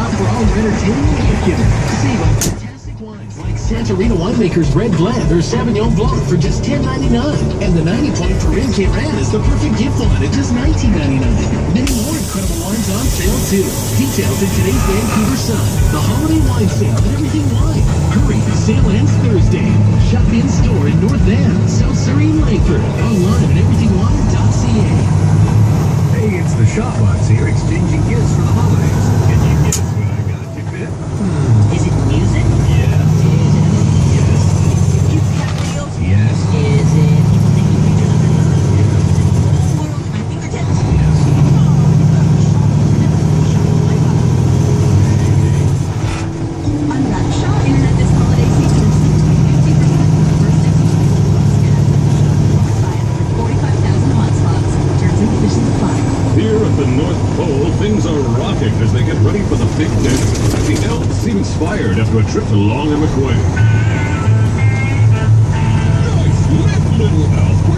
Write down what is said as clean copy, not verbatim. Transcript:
shop for all your entertainment and gift giving. Save on fantastic wines like Santorina Winemaker's Red Blend or Sauvignon Blanc for just $10.99. And the 90-point Perrin Ran is the perfect gift line at just $19.99. Many more incredible wines on sale too. Details in today's Vancouver Sun. The holiday wine sale at Everything Wine. Hurry, sale ends Thursday. Shop in store in North Van, South Surrey, and Langford. Online at everythingwine.ca. Hey, it's the Shopbox here, exchanging gifts for the holidays. Can you guess what I got you, Ben? Is it music? Yes. Yes. Is it cocktails? Yes. Is it people taking pictures of their world at my fingertips? Yes. Unwrapped Shop Internet this holiday season is 50% for the first 6 months. Buy 145,000 hotspots. Terms and conditions apply. Here at the North Pole, things are rocking as they get ready for the big dinner. The elves seem inspired after a trip to Long and McQuaid. Nice lift, little elf.